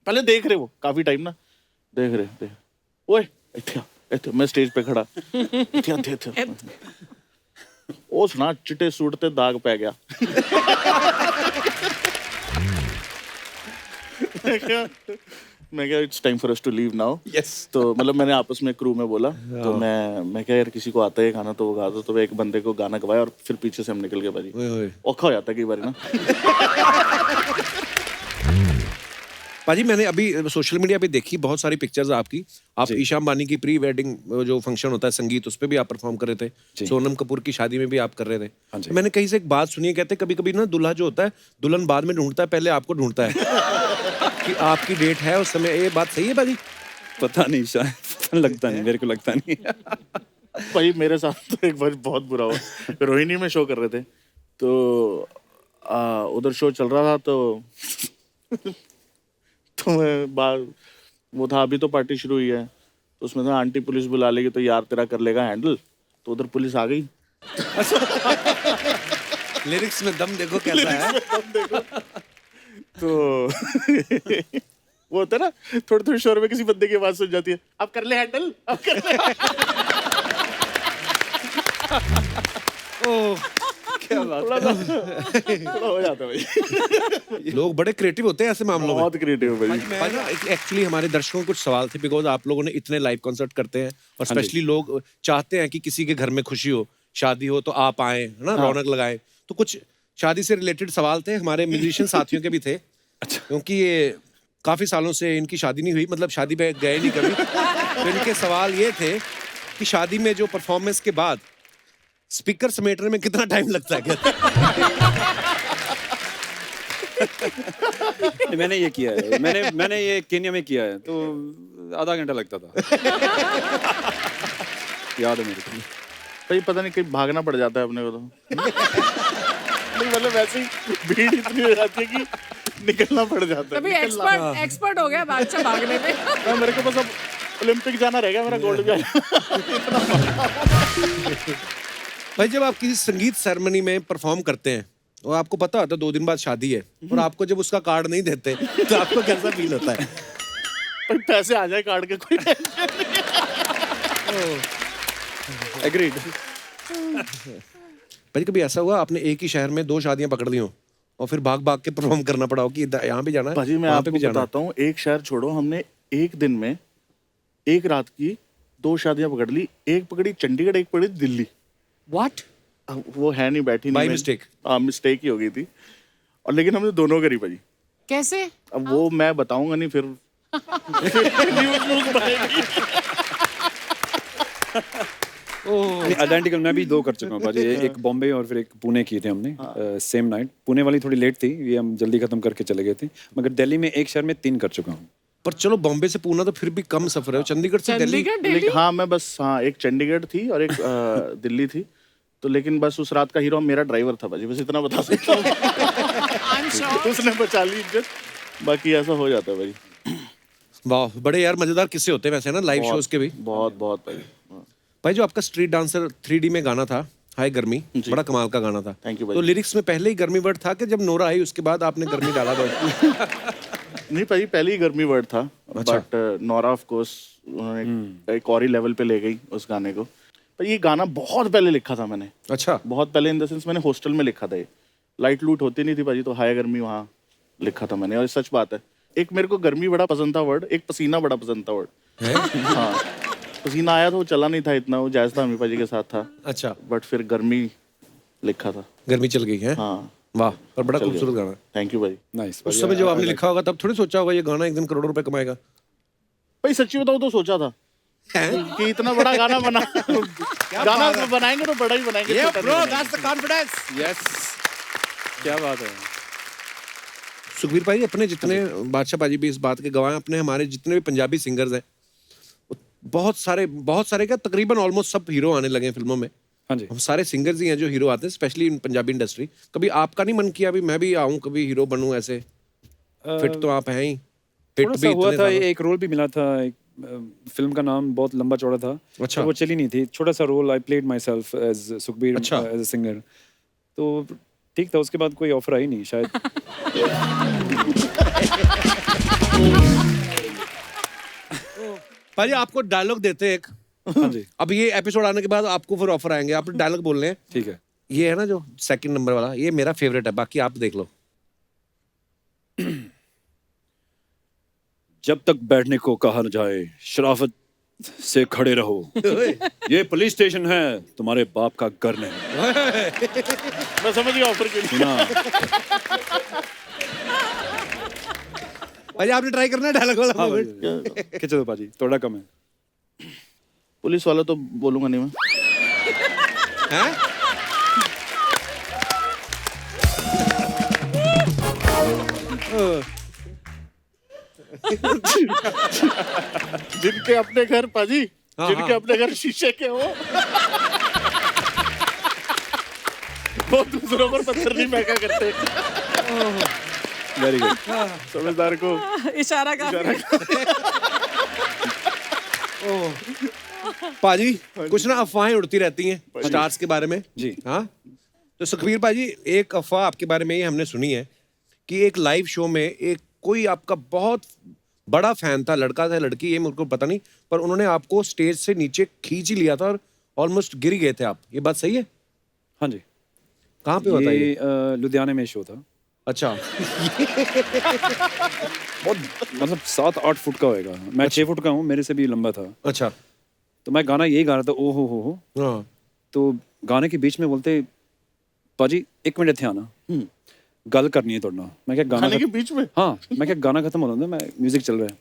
पहले देख रहे वो काफी टाइम ना, देख रहे ओए इत्थे मैं स्टेज पे खड़ा इत्थे ਉਹ ਸੁਣਾ ਚਿੱਟੇ ਸੂਟ ਤੇ ਦਾਗ ਪੈ ਗਿਆ। मैं क्या it's time for us to leave now. Yes. तो मतलब मैंने आपस में क्रू में बोला, तो मैं क्या यार किसी को आता है गाना तो वो गा दो, तो एक बंदे को गाना गवाया और फिर पीछे से हम निकल गए भाजी। औखा हो जाता है कई बार ना। पाजी मैंने अभी सोशल मीडिया पे देखी बहुत सारी पिक्चर्स आपकी, आप ईशा अंबानी की प्री वेडिंग जो फंक्शन होता है संगीत, उस पे भी आप परफॉर्म कर रहे थे, सोनम कपूर की शादी में भी आप कर रहे थे। तो मैंने कहीं से एक बात सुनी है, कहते कभी कभी ना दूल्हा जो होता है दुल्हन बाद में ढूंढता है, पहले आपको ढूंढता है कि आपकी डेट है उस समय, ये बात सही है पाजी? पता नहीं, शायद लगता नहीं, मेरे को लगता नहीं। भाई मेरे साथ तो एक बार बहुत बुरा हुआ, रोहिणी में शो कर रहे थे, तो उधर शो चल रहा था, तो मैं वो था अभी तो पार्टी शुरू हुई है, तो उसमें था आंटी पुलिस बुला लेगी तो यार तेरा कर लेगा हैंडल, तो उधर पुलिस आ गई। लिरिक्स में दम देखो कैसा है। तो वो होता है ना थोड़ी थोड़ी शोर में किसी बंदे की आवाज सुन जाती है, अब कर ले हैंडल, अब कर ले। ओह क्या बात है। थोड़ा हो जाता है भाई। लोग बड़े क्रिएटिव होते हैं ऐसे मामलों में। बहुत क्रिएटिव भाई। एक्चुअली हमारे दर्शकों को कुछ सवाल थे, बिकॉज आप लोगों ने इतने लाइव कॉन्सर्ट करते हैं और स्पेशली लोग चाहते हैं कि किसी के घर में खुशी हो, शादी हो तो आप आए, है ना, रौनक लगाएं। तो कुछ शादी से रिलेटेड सवाल थे, हमारे म्यूजिशियन साथियों के भी थे। अच्छा। क्योंकि ये काफी सालों से इनकी शादी नहीं हुई, मतलब शादी पे गए नहीं कभी। तो इनके सवाल ये थे कि शादी में जो परफॉर्मेंस के बाद स्पीकर समेटने में कितना टाइम लगता है क्या? मैंने ये किया है, मैंने ये केन्या में किया है, तो आधा घंटा लगता था। याद है मेरे को। भाई पता नहीं कहीं भागना पड़ जाता है अपने को तो। नहीं मतलब वैसे ही भीड़ इतनी हो जाती है कि निकलना पड़ जाता है। अभी एक्सपर्ट हो गया बादशाह भागने में। हाँ, मेरे को बस अब ओलंपिक जाना रहेगा, मेरा गोल्ड भी। भाई जब आप किसी संगीत सेरेमनी में परफॉर्म करते हैं और आपको पता होता है 2 दिन बाद शादी है, और आपको जब उसका कार्ड नहीं देते तो आपको कैसा फील होता है? भाई पैसे आ जाए कार्ड के, कोई एग्रीड। भाई कभी ऐसा हुआ आपने एक ही शहर में 2 शादियां पकड़ ली हो और फिर भाग भाग के परफॉर्म करना पड़ा हो कि यहाँ भी जाना है, भाजी मैं वहाँ पे आपको भी जाना है? बताता हूँ, एक शहर छोड़ो, हमने एक दिन में एक रात की 2 शादियां पकड़ ली। एक पकड़ी चंडीगढ़, एक पकड़ी दिल्ली। What? वो है नहीं, बैठी नहीं। By mistake? हाँ मिस्टेक ही हो गई थी, और लेकिन हमने दोनों करी भाजी। कैसे? अब वो मैं बताऊंगा नहीं, फिर न्यूज़ बनेगी। आइडेंटिकल मैं भी 2 कर चुका हूँ भाजी, एक बॉम्बे और फिर एक पुणे की थी हमने सेम नाइट। पुणे वाली थोड़ी लेट थी, ये हम जल्दी खत्म करके चले गए थे, मगर दिल्ली में एक शहर में 3 कर चुका हूँ। पर चलो बॉम्बे से पूना तो फिर भी कम सफर है, चंडीगढ़ से दिल्ली। लेकिन हाँ मैं बस, हाँ एक चंडीगढ़ थी और एक दिल्ली थी, तो लेकिन बस उस रात का हीरो मेरा ड्राइवर था भाजी, बस इतना बता सकता हूँ। उसने बचा ली इज्जत, बाकी ऐसा हो जाता है भाई। वाह, बड़े यार मजेदार किस्से होते हैं वैसे ना लाइव शोज के भी। बहुत बहुत भाई। भाई जो आपका स्ट्रीट डांसर 3D में गाना था, हाय गर्मी, बड़ा कमाल का गाना था। थैंक यू भाई। तो लिरिक्स में पहले ही गर्मी वर्ड था कि जब नोरा आई उसके बाद आपने गर्मी डाला वर्ड? नहीं भाई पहले ही गर्मी वर्ड था, बट नोरा ऑफ कोर्स उन्होंने एक और ही लेवल पे ले गई उस गाने को। पर ये गाना बहुत पहले लिखा था मैंने। अच्छा। बहुत पहले इन द सेंस मैंने हॉस्टल में लिखा था ये, लाइट लूट होती नहीं थी भाजी, तो हाय गर्मी वहाँ लिखा था मैंने। और सच बात है, एक मेरे को गर्मी बड़ा पसंद था वर्ड, एक पसीना बड़ा पसंद था वर्ड। हाँ पसीना आया तो वो चला नहीं था इतना, वो जायज था, अमी पाजी के साथ था। अच्छा। बट फिर गर्मी लिखा था। गर्मी चल गई है। हाँ वाह, पर बड़ा खूबसूरत गाना। थैंक यू भाई। नाइस। उस समय जब आपने लिखा होगा तब थोड़ी सोचा होगा ये गाना एक दिन करोड़ों रुपए कमाएगा? भाई सच्ची बताऊं तो सोचा था कि इतना बड़ा गाना बना गाना बनाएंगे तो बड़ा ही बनाएंगे। Yeah bro, that's the confidence. Yes, क्या बात है। सुखबीर भाई अपने जितने, बादशाह पाजी भी इस बात के गवाह हैं, अपने हमारे जितने भी पंजाबी सिंगर्स हैं बहुत सारे क्या तकरीबन ऑलमोस्ट सब हीरो आने लगे हैं फिल्मों में। हाँ जी। हम सारे सिंगर्स ही हैं जो हीरो आते हैं, स्पेशली इन पंजाबी इंडस्ट्री। कभी आपका नहीं मन किया भी मैं भी आऊं कभी हीरो बनूं ऐसे? फिट तो आप हैं ही, फिट थोड़ा भी सा हुआ इतने था, सालों। एक रोल भी मिला था, एक फिल्म का नाम बहुत लंबा चौड़ा था। अच्छा। तो वो चली नहीं थी, छोटा सा role, I played myself as Sukhbir, अच्छा। As a singer. तो ठीक था, उसके बाद कोई ऑफर आई नहीं शायद। भाजी आपको डायलॉग देते हैं एक। हाँ जी अब ये एपिसोड आने के बाद आपको फिर ऑफर आएंगे, आप डायलॉग बोल रहे हैं। ठीक है। ये है ना जो सेकंड नंबर वाला, ये मेरा फेवरेट है, बाकी आप देख लो। जब तक बैठने को कहा न जाए शराफत से खड़े रहो। ये पुलिस स्टेशन है, तुम्हारे बाप का घर नहीं। मैं समझ गया ऑफर के लिए। सुना? भाजी आपने ट्राई करना है डायलॉग वाला हाँ moment? खिंचो दो पाजी, थोड़ा कम है। पुलिस वाला तो बोलूंगा नहीं मैं। हैं? जिनके अपने घर पाजी, हाँ, जिनके हाँ। अपने घर शीशे के हो, वो दूसरों पर पत्थर नहीं फेंका करते। Very good. समझदार को इशारा का पाजी कुछ ना अफवाहें उड़ती रहती हैं स्टार्स के बारे में। जी। हाँ, तो सुखबीर पाजी एक अफवाह आपके बारे में ये हमने सुनी है कि एक लाइव शो में एक कोई आपका बहुत बड़ा फैन था, लड़का था लड़की, ये मेरे को पता नहीं, पर उन्होंने आपको स्टेज से नीचे खींच ही लिया था और ऑलमोस्ट गिर गए थे आप। ये बात सही है? हाँ जी। कहाँ पे होता है ये? लुधियाने में शो था। अच्छा। बहुत मतलब 7-8 फुट का होएगा। मैं 6 फुट का हूँ, मेरे से भी लंबा था। अच्छा। तो मैं गाना यही गा रहा था, ओ हो। हाँ। तो गाने के बीच में बोलते पाजी 1 मिनट थे आना, गल करनी है तोड़ना। मैं क्या गाना खाने के बीच में? हाँ, मैं क्या गाना खत्म हो रहा था, मैं म्यूजिक चल रहा है,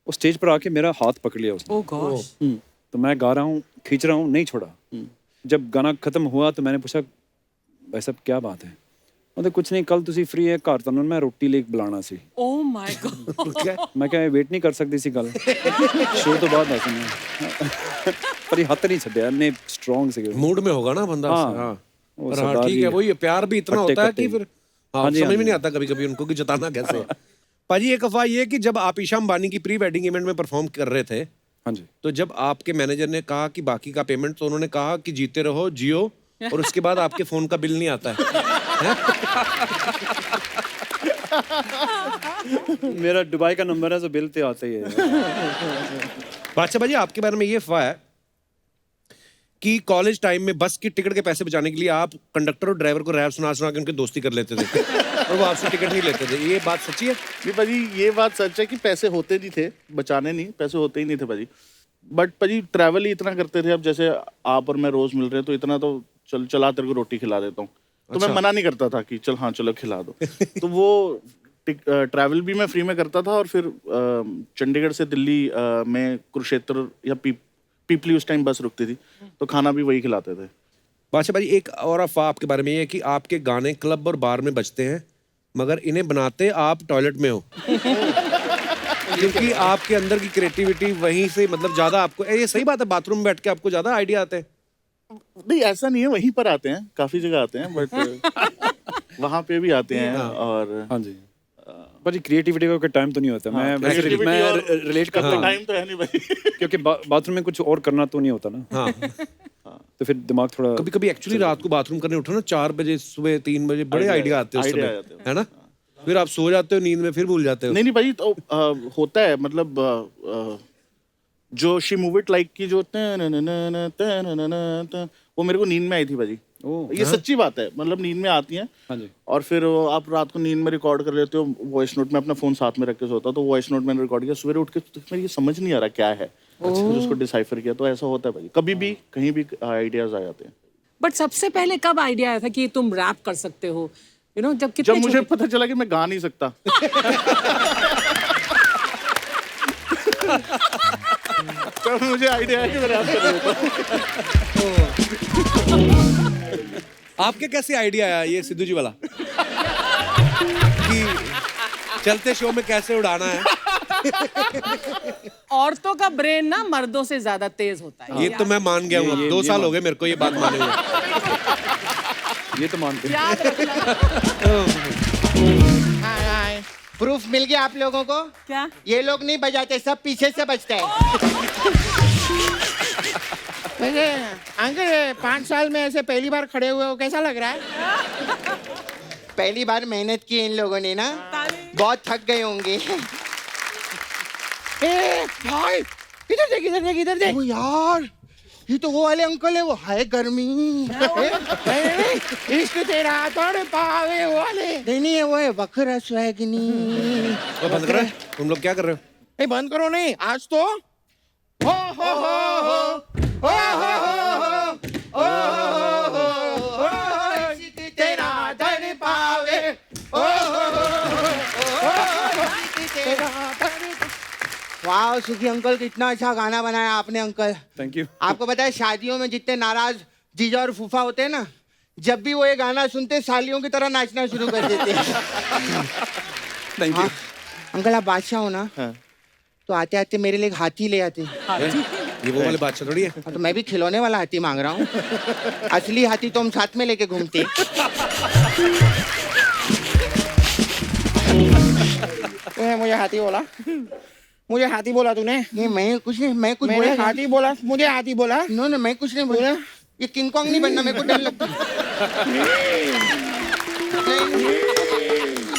वो स्टेज पर आके मेरा हाथ पकड़ लिया उसने। ओह गॉश। तो मैं गा रहा हूँ, खींच रहा हूँ, नहीं छोड़ा। जब गाना खत्म हुआ तो मैंने पूछा भाई साहब क्या बात है? मतलब कुछ नहीं, कल तुसी फ्री है घर ਤੁਹਾਨੂੰ मैं रोटी लेके बुलाना सी। Oh my God. मैं क्या वेट नहीं कर सकती सी गल शो तो बाद दसने पर ये हੱਥ नहीं छड्या ने स्ट्रांग से। मूड में होगा ना बंदा। हाँ। हाँ, वो पर हाँ सरदार ठीक है, जी वही प्यार भी इतना हट्टे होता है कि कट्टे। फिर हाँ, हाँ जी, समझ हाँ में जी। नहीं आता कभी कभी उनको कि जताना कैसे है। पाजी एक अफवाह ये कि जब आप ईशा अंबानी की प्री वेडिंग इवेंट में परफॉर्म कर रहे थे, हाँ जी, तो जब आपके मैनेजर ने कहा कि बाकी का पेमेंट, तो उन्होंने कहा कि जीते रहो जियो, और उसके बाद आपके फोन का बिल नहीं आता है। मेरा दुबई का नंबर है तो बिल तो आता ही है। बादशाह भाजी आपके बारे में ये अफवाह है कि कॉलेज टाइम में बस की टिकट के पैसे बचाने के लिए आप कंडक्टर और ड्राइवर को रैप सुना सुना के उनकी दोस्ती कर लेते थे और वो आपसे टिकट नहीं लेते थे। ये बात सच्ची है? नहीं पाजी, ये बात सच है कि पैसे होते नहीं थे, बचाने नहीं, पैसे होते ही नहीं थे पाजी। बट पाजी ट्रैवल ही इतना करते थे। अब जैसे आप और मैं रोज मिल रहे हैं तो इतना तो चला तेरे को रोटी खिला देता हूँ, तो मैं मना नहीं करता था कि चल हाँ चलो खिला दो। तो वो ट्रैवल भी मैं फ्री में करता था। और फिर चंडीगढ़ से दिल्ली में कुरुक्षेत्र या पीपली उस टाइम बस रुकती थी, तो खाना भी वही खिलाते थे। बादशाह भाजी एक और अफवाह आपके बारे में ये है कि आपके गाने क्लब और बार में बजते हैं, मगर इन्हें बनाते आप टॉयलेट में हो। क्योंकि आपके अंदर की क्रिएटिविटी वहीं से, मतलब ज्यादा आपको, ये सही बात है, बाथरूम में बैठ के आपको ज्यादा आइडिया आते हैं? नहीं ऐसा नहीं है, वहीं पर आते हैं, काफी जगह आते हैं, बट वहाँ पे भी आते हैं। और हाँ जी, पर ये क्रिएटिविटी का टाइम तो नहीं होता। मैं creativity और रिलेट करता हूँ टाइम तो है नहीं भाई। क्योंकि बाथरूम में कुछ और करना तो नहीं होता ना। हाँ। तो फिर दिमाग थोड़ा कभी कभी एक्चुअली रात को बाथरूम करने उठो ना 4 बजे सुबह 3 बजे, बड़े आइडिया आते हैं उस आइडिया समय, आते हैं। है ना? फिर आप सो जाते हो नींद में, फिर भूल जाते हो। नहीं भाई, तो होता है, मतलब जो शी मूव इट लाइक की जो वो मेरे को नींद में आई थी भाजी। ये सच्ची बात है, मतलब नींद में आती हैं। हाँ जी। और फिर आप रात को नींद में रिकॉर्ड कर लेते हो वॉइस नोट में, अपना फोन साथ में रख के सोता, तो वॉइस नोट मैंने रिकॉर्ड किया, सवेरे उठ के तो मेरे ये समझ नहीं आ रहा क्या है, फिर उसको डिसाइफर किया। तो ऐसा होता है भाई, कभी भी कहीं भी आइडियाज आ जाते हैं। बट सबसे पहले कब आइडिया आया था कि तुम रैप कर सकते हो? यू नो, जब कितने जब मुझे छोटे- पता चला कि मैं गा नहीं सकता। तब मुझे आइडिया है कि मैं रैप कर लेता हूँ। आपके कैसे आइडिया आया ये सिद्धू जी वाला कि चलते शो में कैसे उड़ाना है? औरतों का ब्रेन ना मर्दों से ज्यादा तेज होता है। ये तो मैं मान गया हूँ, अब 2 साल हो गए मेरे को ये बात माने हुए। ये तो मानते हैं। याद रखना। प्रूफ मिल गया आप लोगों को? क्या? ये लोग नहीं बजाते, सब पीछे से बजते हैं। अंकल 5 साल में ऐसे पहली बार खड़े हुए हो, कैसा लग रहा है? पहली बार मेहनत की इन लोगों ने ना, बहुत थक गए होंगे। ए भाई इधर देख इधर देख इधर देख। ओ यार, ये तो वो वाले अंकल है, वो हाय गर्मी। इश्क तेरा तोड़ पावे वाले। नहीं है, वो है बकरा स्वैगनी। तो बंद करो, तुम लोग क्या कर रहे हो? नहीं बंद करो नहीं, आज तो हो हो हो तेरा दर पावे, वाह सुखी अंकल, कितना अच्छा गाना बनाया आपने अंकल। Thank you. आपको पता है शादियों में जितने नाराज जीजा और फूफा होते हैं ना, जब भी वो ये गाना सुनते सालियों की तरह नाचना शुरू कर देते हैं। Thank you. अंकल आप बादशाह हो ना, तो आते आते मेरे लिए एक हाथी ले आते। ये वो वाले बादशाह थोड़ी है। हाँ, तो मैं भी खिलौने वाला हाथी मांग रहा हूँ। असली हाथी तो हम साथ में लेके घूमते। मुझे हाथी बोला, मुझे हाथी बोला तूने। नहीं मैं कुछ नहीं, मैं कुछ मैंने बोला हाथी बोला, मुझे हाथी बोला। नो नो मैं कुछ नहीं बोला। ये किंग कॉन्ग नहीं बनना, मेरे को डर लगता है।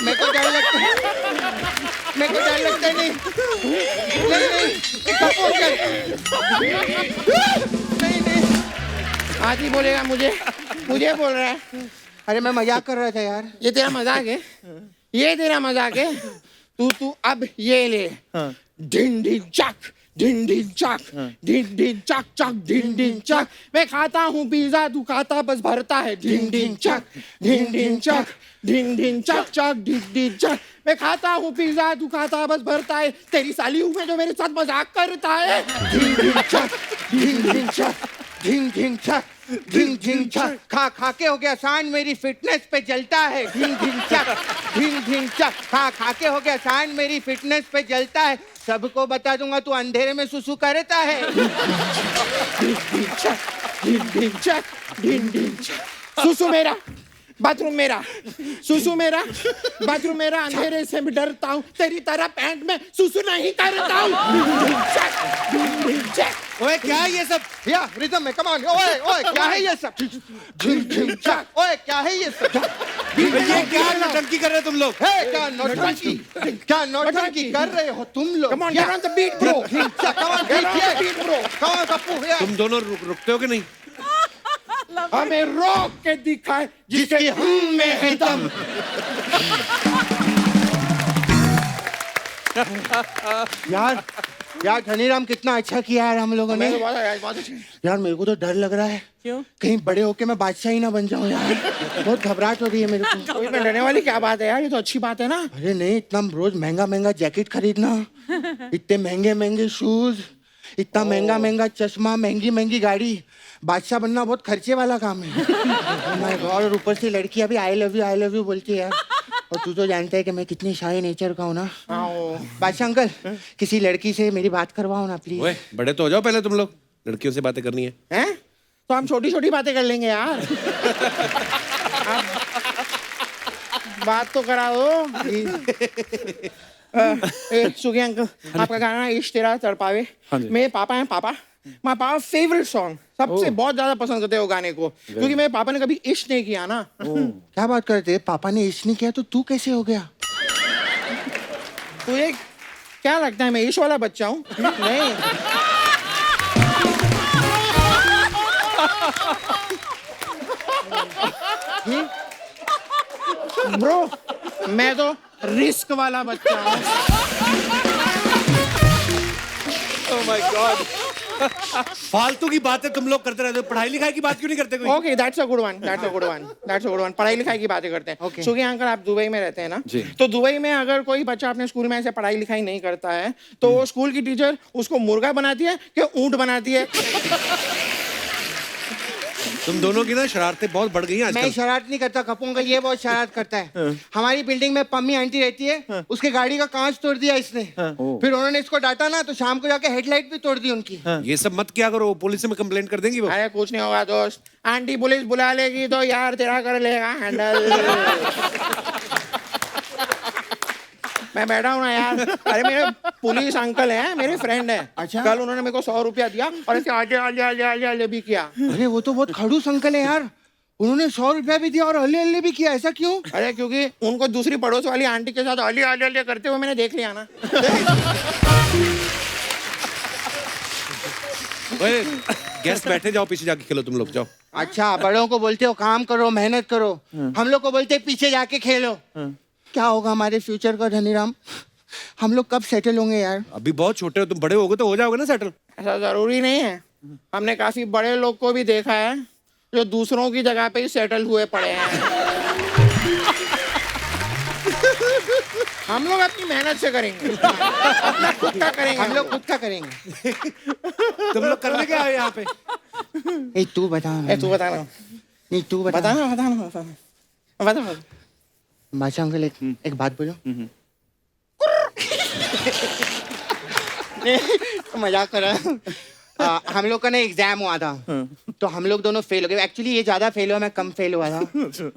मेरे को डर लगता है, मेरे को डर लगता है। नहीं नहीं नहीं, हाथी बोलेगा मुझे, मुझे बोल रहा है। अरे मैं मजाक कर रहा था यार। ये तेरा मजाक है, ये तेरा मजाक है। तू अब ये ले। ढिन ढिन चक, ढिन ढिन चक, ढिन ढिन चक चक, ढिन ढिन चक। मैं खाता हूँ पिज्जा, तू खाता बस भरता है। ढिन ढिन चक, ढिन ढिन चक, ढिन ढिन चक चक, ढिन ढिन चक। मैं खाता हूँ पिज्जा, तू खाता बस भरता है। तेरी साली हूँ मैं जो मेरे साथ मजाक करता है। ढिंग ढिंग चक, ढिंग ढिंग चक, ढिंग ढिंग चक, ढिंग ढिंग चक। खा खा के हो गया आसान, मेरी फिटनेस पे जलता है। ढिंग ढिंग चक, ढिंग ढिंग चक। खा खा के हो गया आसान, मेरी फिटनेस पे जलता है। सबको बता दूंगा तू अंधेरे में सुसु करता है। ढिन ढिन चक, ढिन ढिन चक। सुसु मेरा, बाथरूम मेरा, सुसु मेरा, बाथरूम मेरा। अंधेरे से भी डरता हूँ, तेरी तरह पैंट में सुसु नहीं करता हूँ। ओए क्या है ये सब? या रिदम में कमान। ओए ओए क्या है ये सब? ढिंग ढिंग चक। ओए क्या है ये सब? ये क्या नौटंकी कर रहे हो तुम लोग? हे क्या नौटंकी, क्या नौटंकी कर रहे हो तुम लोग? Come on, get on the beat, bro. Come on, Get on the beat, bro. Come on, Kappu, yeah. तुम दोनों रुकते हो कि नहीं? हमें रोक के दिखाए जिसके हम में है दम। यार यार धनीराम कितना अच्छा किया यार हम लोगों ने। यार मेरे को तो डर लग रहा है। क्यों? कहीं बड़े होके मैं बादशाह ही ना बन जाऊं यार। बहुत घबराहट हो रही है मेरे को। इसमें डरने वाली क्या बात है यार, ये तो अच्छी बात है ना। अरे नहीं, इतना रोज महंगा महंगा जैकेट खरीदना, इतने महंगे महंगे शूज, इतना महंगा महंगा चश्मा, महंगी महंगी गाड़ी। बादशाह बनना बहुत खर्चे वाला काम है। और ऊपर से लड़की अभी आई लव यू बोलती है यार। और तू तो जानता है कि मैं कितनी शाही नेचर का हूँ ना। बादशाह अंकल, किसी लड़की से मेरी बात करवाओ ना प्लीज। ओए बड़े तो हो जाओ पहले तुम लोग, लड़कियों से बातें करनी है। हैं? तो हम छोटी छोटी बातें कर लेंगे यार। बात तो करा दो। सुखी अंकल, आपका गाना इश्क तेरा तड़पावे, मेरे पापा हैं पापा, माय पापा फेवरेट सॉन्ग, सबसे बहुत ज्यादा पसंद करते हैं वो गाने को, क्योंकि मेरे पापा ने कभी इश्क नहीं किया ना। क्या बात करते हैं? पापा ने इश्क नहीं किया तो तू कैसे हो गया? तुझे क्या लगता है मैं इश्क वाला बच्चा हूँ? नहीं। ब्रो, मैं तो रिस्क वाला बच्चा हूँ। ओह माय गॉड, फालतू की बातें तुम लोग करते रहते हो, पढ़ाई लिखाई की बात क्यों नहीं करते कोई? Okay, that's a good one, that's a good one, that's a good one. पढ़ाई लिखाई की बातें करते हैं। Okay. क्योंकि अंकल आप दुबई में रहते हैं ना, जी। तो दुबई में अगर कोई बच्चा अपने स्कूल में ऐसे पढ़ाई लिखाई नहीं करता है, तो वो स्कूल की टीचर उसको मुर्गा बनाती है कि ऊंट बनाती है? तुम दोनों की ना शरारतें बहुत बढ़ गई हैं मैं आजकल। शरारत नहीं करता, कपूंगा ये बहुत शरारत करता है। हमारी बिल्डिंग में पम्मी आंटी रहती है, उसके गाड़ी का कांच तोड़ दिया इसने। फिर उन्होंने इसको डांटा ना, तो शाम को जाके हेडलाइट भी तोड़ दी उनकी। ये सब मत किया करो, पुलिस में कंप्लेंट कर देंगी वो। अरे कुछ नहीं होगा दोस्त, आंटी पुलिस बुला लेगी तो यार तेरा कर लेगा हैंडल। मैं बैठा हूँ ना यार। अरे मेरे पुलिस अंकल हैं, मेरे फ्रेंड हैं। अच्छा। कल उन्होंने मेरे को 100 रुपया दिया और इसके आगे आगे आगे आगे आगे भी किया। अरे वो तो बहुत खड़ूस अंकल है यार, उन्होंने 100 रुपया भी दिया और हल्ले हल्ले भी किया, ऐसा क्यों? अरे क्योंकि उनको दूसरी पड़ोस वाली आंटी के साथ अली अली अली करते हुए मैंने देख लिया ना। गेस्ट बैठे, जाओ पीछे जाके खेलो तुम लोग, जाओ। अच्छा, बड़ों को बोलते हो काम करो, मेहनत करो, हम लोग को बोलते हैं पीछे जाके खेलो। क्या होगा हमारे फ्यूचर का धनीराम? हम लोग कब सेटल होंगे यार? अभी बहुत छोटे हो तुम, बड़े होगे तो हो जाओगे ना सेटल। ऐसा जरूरी नहीं है, हमने काफी बड़े लोग को भी देखा है जो दूसरों की जगह पे ही सेटल हुए पड़े हैं। हम लोग अपनी मेहनत से करेंगे, अपना खुद का करेंगे, हम लोग खुद का करेंगे। तुम लोग करने क्या आए यहाँ पे? ए तू बता ना। तू बता ना। नहीं तू बता। बता ना, बता ना, बता बता। बादशाह अंकल एक बात बोलो। मजाक कर रहा। हम लोग का ना एग्जाम हुआ था, तो हम लोग दोनों फेल हो गए। एक्चुअली ये ज्यादा फेल हुआ, मैं कम फेल हुआ था।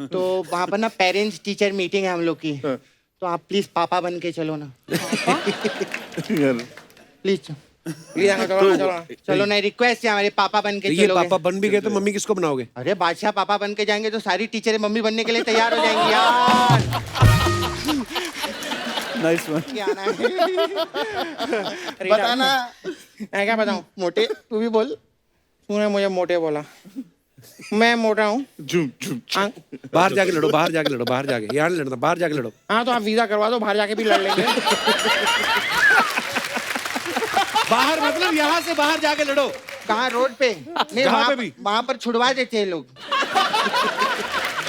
तो वहाँ पर ना पेरेंट्स टीचर मीटिंग है हम लोग की, तो आप प्लीज पापा बन के चलो ना। प्लीज चलो ना, रिक्वेस्ट है हमारे, पापा बन के ये चलोगे? पापा बन भी गए तो मम्मी किसको बनाओगे? अरे बादशाह पापा बन के जाएंगे तो सारी टीचरें मम्मी बनने के लिए तैयार हो जाएंगी यार। Nice one. बताना। मैं क्या बताऊं? मोटे तू भी बोल। तूने मुझे मोटे बोला, मैं मोटा हूँ। बाहर जाके लड़ो, बाहर जाके लड़ो, बाहर जाके, यहाँ नहीं लड़ना, बाहर जाके लड़ो। हाँ तो आप वीजा करवा दो, बाहर जाके भी लड़ लेंगे। बाहर मतलब यहाँ से बाहर जाके लड़ो। कहाँ? रोड पे? नहीं, जहाँ पे भी। वहाँ पर छुड़वा देते हैं लोग।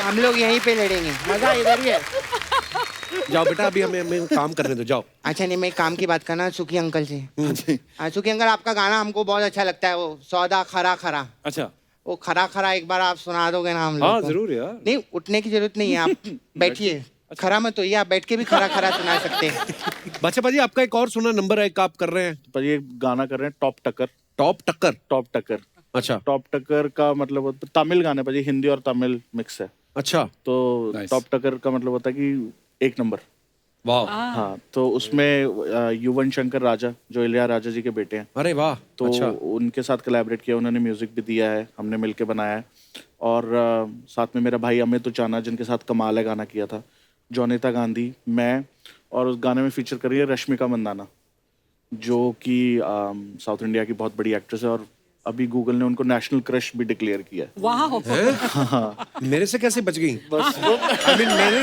हम लोग यहीं पे लड़ेंगे, मजा इधर ही है। जाओ बेटा, अभी हमें काम करने दो, जाओ। अच्छा नहीं, मैं काम की बात करना सुखी अंकल से। सुखी अंकल, आपका गाना हमको बहुत अच्छा लगता है, वो सौदा खरा खरा। अच्छा, वो खरा खरा एक बार आप सुना दोगे ना हम लोग हाँ को? जरूर यार। नहीं, उठने की जरूरत नहीं है, आप बैठिए। खरा मत होइए, आप बैठ के भी खरा खरा सुना सकते हैं। बादशाह भाजी, आपका एक और सुना नंबर है, एक आप कर रहे हैं। पर ये गाना कर रहे हैं टॉप टक्कर। टॉप टक्कर? टॉप टक्कर। अच्छा। टॉप टक्कर का मतलब होता है तमिल गाने पर, हिंदी और तमिल मिक्स है। अच्छा। तो Nice. टॉप टक्कर का मतलब होता है कि 1 नंबर। वाह। हाँ, तो उसमें युवन शंकर राजा, जो इलिया राजा जी के बेटे हैं, अरे वाह। तो अच्छा। उनके साथ कोलैबोरेट किया, उन्होंने म्यूजिक भी दिया है, हमने मिलके बनाया है। और साथ में मेरा भाई अमित उचाना, जिनके साथ कमाल है गाना किया था, जोनिता गांधी, मैं, और उस गाने में फीचर कर रही है रश्मिका मंदाना, जो कि साउथ इंडिया की बहुत बड़ी एक्ट्रेस है, और अभी गूगल ने उनको नेशनल क्रश भी डिक्लेयर किया है। वाह। मेरे से कैसे बच गई? बस I mean, मैंने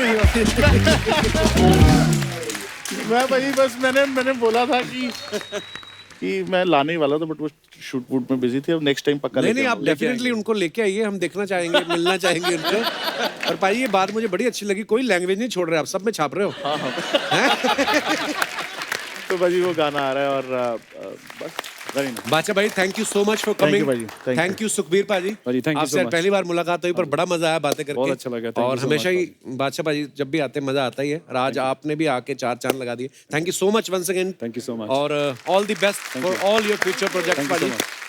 मैं भाई बस मैंने बोला था कि मैं लाने ही वाला था, बट वो शूट वूट में बिजी थे। अब नेक्स्ट टाइम पक्का नहीं लेके नहीं, आप आऊंगा। डेफिनेटली उनको लेके आइए, हम देखना चाहेंगे, मिलना चाहेंगे उनको। और भाई ये बात मुझे बड़ी अच्छी लगी, कोई लैंग्वेज नहीं छोड़ रहे आप, सब में छाप रहे हो। तो भाजी वो गाना आ रहा है, और बस very nice. बादशाह भाई, thank you so much for Thank you, coming. भाजी, thank you. Thank you Sukhbir पाजी। भाजी, thank you आपसे so much. पहली बार मुलाकात हुई, पर बड़ा मजा आया बातें करके। बहुत अच्छा लगा, thank you और so हमेशा much, ही बादशाह भाजी जब भी आते हैं मजा आता ही है, और आज आपने भी आके 4 चांद लगा दिए। Thank you so much once again. Thank you so much. और all the best for all your future projects Thank you so भाजी। much.